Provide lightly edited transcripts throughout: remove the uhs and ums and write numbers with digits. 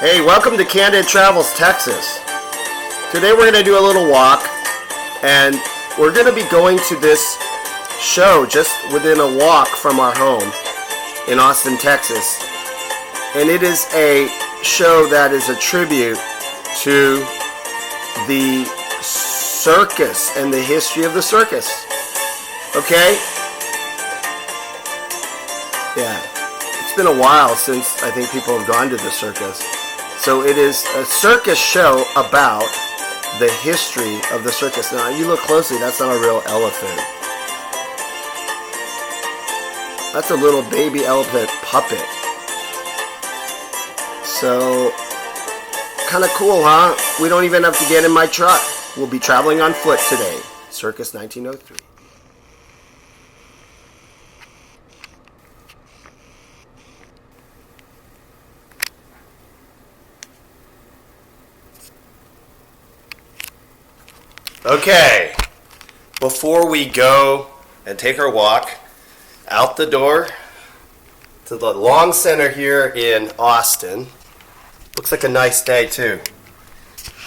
Hey, welcome to Candid Travels, Texas. Today we're going to do a little walk, and we're going to be going to this show just within a walk from our home in Austin, Texas. And it is a show that is a tribute to the circus and the history of the circus. Okay? Yeah. It's been a while since I think people have gone to the circus. So it is a circus show about the history of the circus. Now, you look closely, that's not a real elephant. That's a little baby elephant puppet. So, kind of cool, huh? We don't even have to get in my truck. We'll be traveling on foot today. Circus 1903. Okay, before we go and take our walk out the door to the Long Center here in Austin, looks like a nice day too.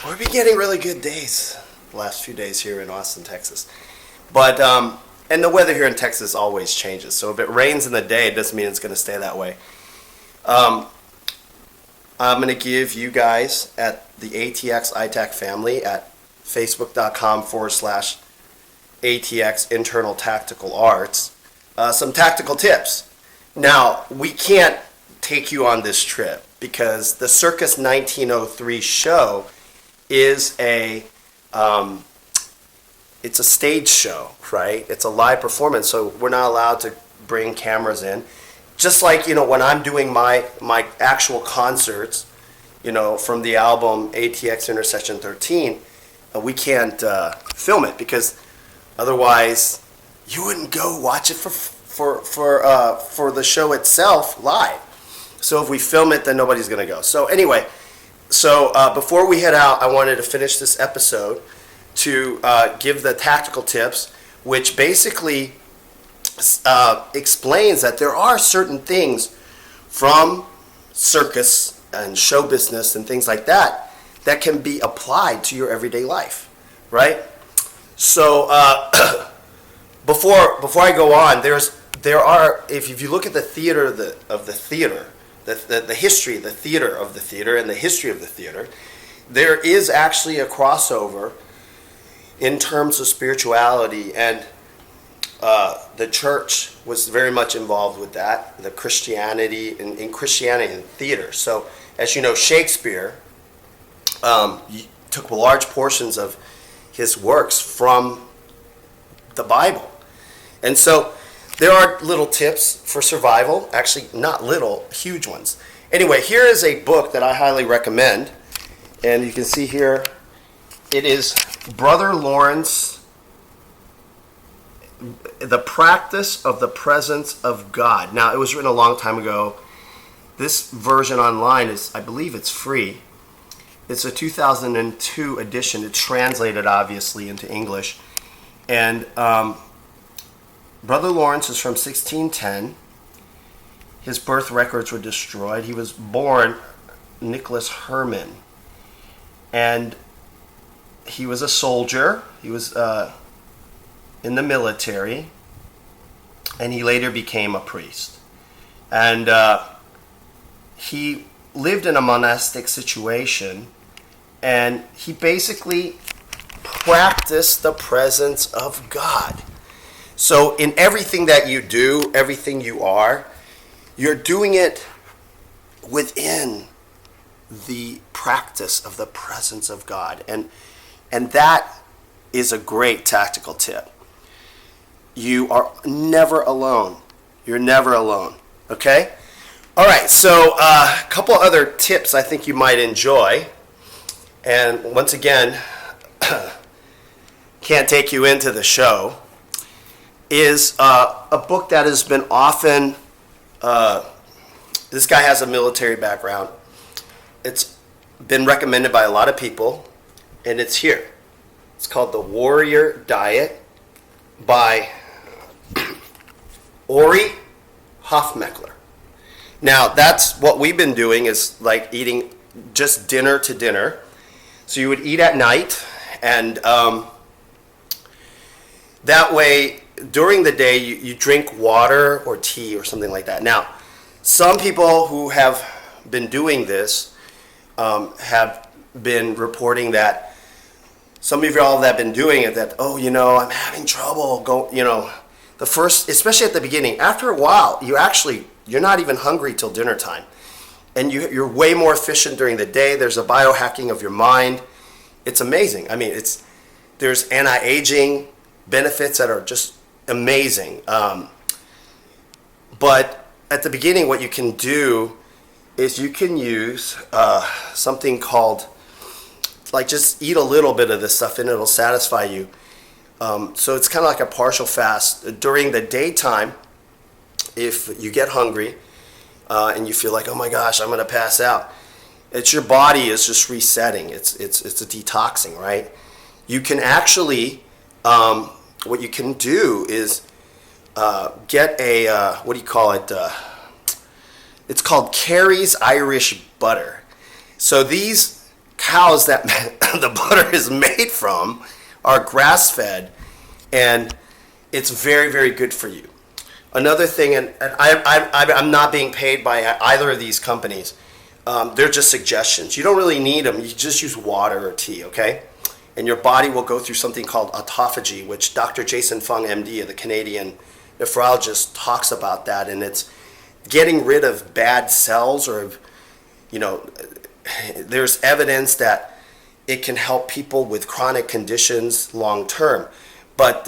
We've been getting really good days the last few days here in Austin, Texas. But, and the weather here in Texas always changes. So if it rains in the day, it doesn't mean it's going to stay that way. I'm going to give you guys at the ATX ITAC family at facebook.com/ATX Internal Tactical Arts, some tactical tips. Now, we can't take you on this trip because the Circus 1903 show is it's a stage show, right? It's a live performance, so we're not allowed to bring cameras in. Just like, when I'm doing my actual concerts, from the album ATX Intersection 13, we can't film it because otherwise you wouldn't go watch it for the show itself live. So if we film it, then nobody's going to go. So anyway, before we head out, I wanted to finish this episode to give the tactical tips, which basically explains that there are certain things from circus and show business and things like that can be applied to your everyday life, right? So before I go on, there are if you look at the theater of the theater, the history, the theater of the theater, and the history of the theater, there is actually a crossover in terms of spirituality, and the church was very much involved with that, the Christianity in Christianity and theater. So as you know, Shakespeare took large portions of his works from the Bible. And so there are little tips for survival, actually not little, huge ones. Anyway, here is a book that I highly recommend, and you can see here, it is Brother Lawrence, The Practice of the Presence of God. Now, it was written a long time ago. This version online is, I believe it's free. It's a 2002 edition. It's translated, obviously, into English. And Brother Lawrence is from 1610. His birth records were destroyed. He was born Nicholas Herman. And he was a soldier. He was in the military. And he later became a priest. And he lived in a monastic situation, and he basically practiced the presence of God. So in everything that you do, everything you are, you're doing it within the practice of the presence of God. And that is a great tactical tip. You are never alone. You're never alone. Okay? All right, so a couple other tips I think you might enjoy. And once again, can't take you into the show, is a book that has been often, this guy has a military background. It's been recommended by a lot of people, and it's here. It's called The Warrior Diet by Ori Hofmekler. Now, that's what we've been doing, is like eating just dinner to dinner. So you would eat at night, and that way during the day you drink water or tea or something like that. Now, some people who have been doing this have been reporting that some of y'all that have been doing it, that, oh, I'm having trouble the first, especially at the beginning. After a while, you're not even hungry till dinner time. And you're way more efficient during the day. There's a biohacking of your mind. It's amazing. I mean, there's anti-aging benefits that are just amazing. But at the beginning, what you can do is you can use something called, just eat a little bit of this stuff and it'll satisfy you. So it's kind of like a partial fast. During the daytime, if you get hungry and you feel like, oh my gosh, I'm going to pass out, it's your body is just resetting. It's a detoxing, right? You can actually, what you can do is get a, what do you call it? It's called Kerry's Irish butter. So these cows that the butter is made from are grass-fed, and it's very, very good for you. Another thing, and I'm not being paid by either of these companies. They're just suggestions. You don't really need them. You just use water or tea, okay? And your body will go through something called autophagy, which Dr. Jason Fung, MD, the Canadian nephrologist, talks about that, and it's getting rid of bad cells, or, there's evidence that it can help people with chronic conditions long term. But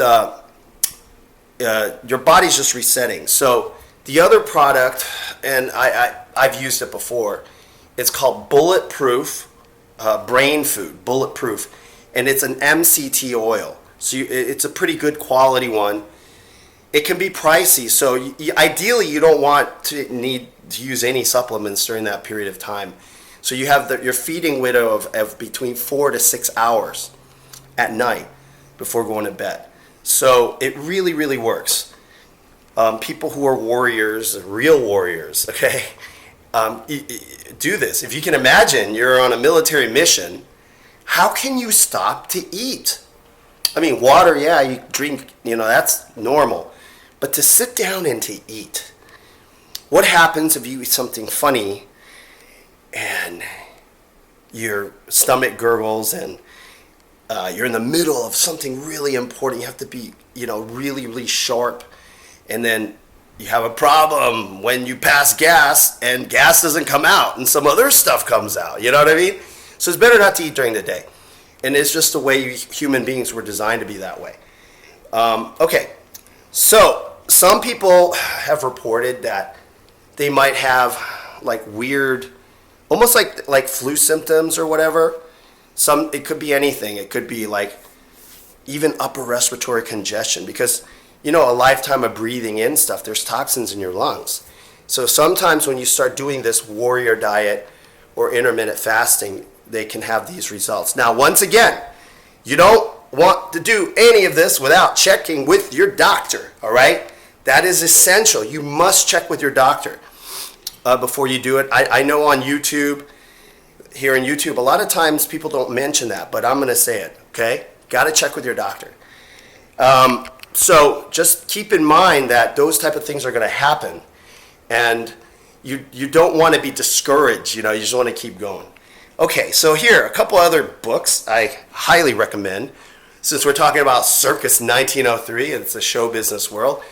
your body's just resetting. So the other product, and I've used it before, it's called Bulletproof Brain Food, Bulletproof. And it's an MCT oil. So it's a pretty good quality one. It can be pricey. So ideally, you don't want to need to use any supplements during that period of time. So you have your feeding window of between 4 to 6 hours at night before going to bed. So it really, really works. People who are warriors, real warriors, okay, do this. If you can imagine, you're on a military mission. How can you stop to eat? I mean, water, yeah, you drink, that's normal. But to sit down and to eat, what happens if you eat something funny and your stomach gurgles and you're in the middle of something really important? You have to be, really, really sharp. And then you have a problem when you pass gas and gas doesn't come out and some other stuff comes out. You know what I mean? So it's better not to eat during the day. And it's just the way human beings were designed to be that way. Okay, so some people have reported that they might have weird, almost like flu symptoms or whatever. It could be anything. It could be even upper respiratory congestion, because a lifetime of breathing in stuff, there's toxins in your lungs. So sometimes when you start doing this warrior diet or intermittent fasting, they can have these results. Now, once again, you don't want to do any of this without checking with your doctor, all right? That is essential. You must check with your doctor before you do it. I know on YouTube, here in YouTube, a lot of times people don't mention that, but I'm going to say it, okay? Got to check with your doctor. So just keep in mind that those type of things are going to happen, and you don't want to be discouraged. You just want to keep going. Okay, so here, a couple other books I highly recommend. Since we're talking about Circus 1903, and it's a show business world,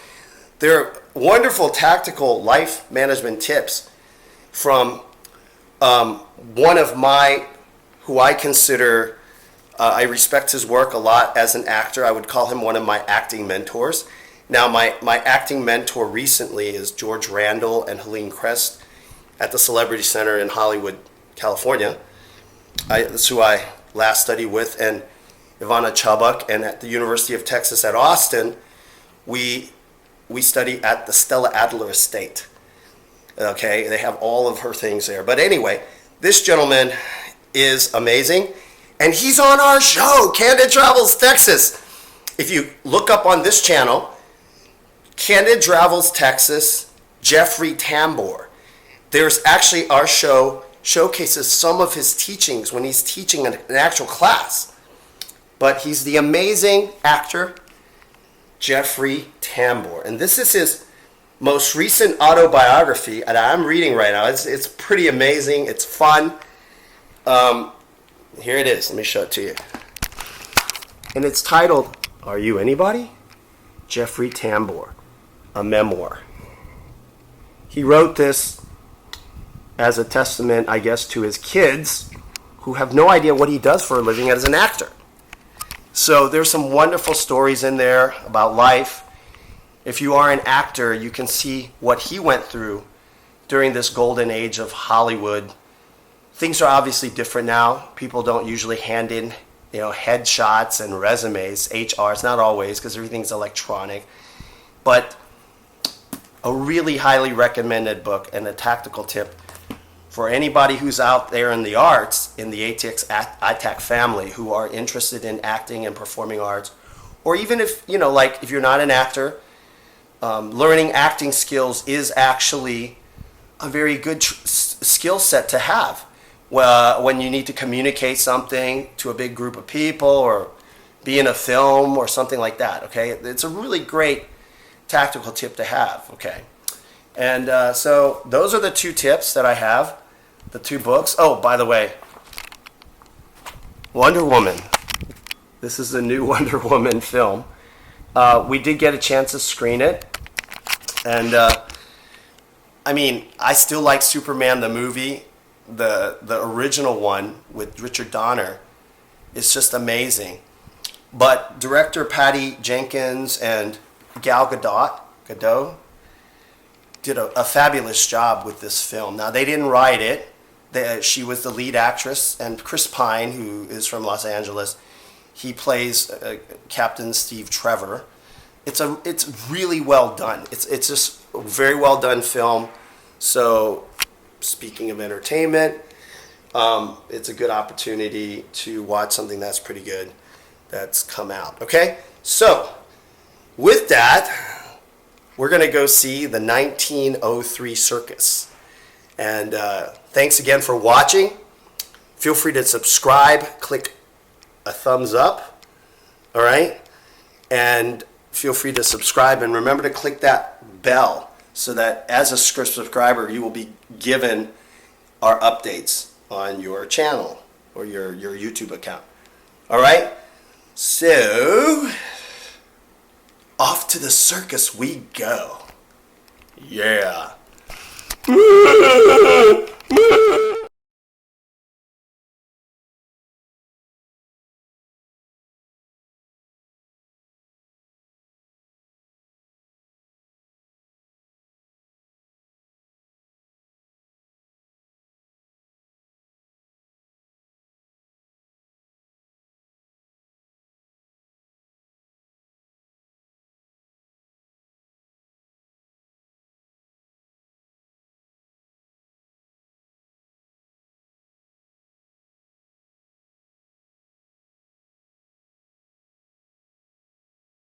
there are wonderful tactical life management tips from one of who I consider, I respect his work a lot as an actor. I would call him one of my acting mentors. Now, my acting mentor recently is George Randall and Helene Crest at the Celebrity Center in Hollywood, California. That's who I last studied with, and Ivana Chubbuck. And at the University of Texas at Austin, we study at the Stella Adler Estate. Okay, they have all of her things there. But anyway, this gentleman is amazing, and he's on our show, Candid Travels Texas. If you look up on this channel, Candid Travels Texas, Jeffrey Tambor, there's actually our show showcases some of his teachings when he's teaching an actual class. But he's the amazing actor, Jeffrey Tambor. And this is his most recent autobiography, and I'm reading right now. It's pretty amazing. It's fun. Here it is. Let me show it to you. And it's titled, Are You Anybody? Jeffrey Tambor, a memoir. He wrote this as a testament, I guess, to his kids who have no idea what he does for a living as an actor. So there's some wonderful stories in there about life. If you are an actor, you can see what he went through during this golden age of Hollywood. Things are obviously different now. People don't usually hand in, headshots and resumes, HRs, not always, because everything's electronic. But a really highly recommended book and a tactical tip for anybody who's out there in the arts, in the ITAC family, who are interested in acting and performing arts, or even if, if you're not an actor, learning acting skills is actually a very good skill set to have. When you need to communicate something to a big group of people or be in a film or something like that, okay? It's a really great tactical tip to have, okay? And so those are the two tips that I have, the two books. Oh, by the way, Wonder Woman. This is the new Wonder Woman film. We did get a chance to screen it. And, I still like Superman the movie. The original one with Richard Donner is just amazing. But director Patty Jenkins and Gal Gadot did a fabulous job with this film. Now, they didn't write it. She was the lead actress, and Chris Pine, who is from Los Angeles, he plays Captain Steve Trevor. It's really well done. It's just a very well done film. So, speaking of entertainment, it's a good opportunity to watch something that's pretty good that's come out. Okay, so with that, we're going to go see the 1903 Circus. And thanks again for watching. Feel free to subscribe, click a thumbs up, all right? And feel free to subscribe, and remember to click that bell so that as a subscriber, you will be given our updates on your channel or your YouTube account. All right? So, off to the circus we go. Yeah.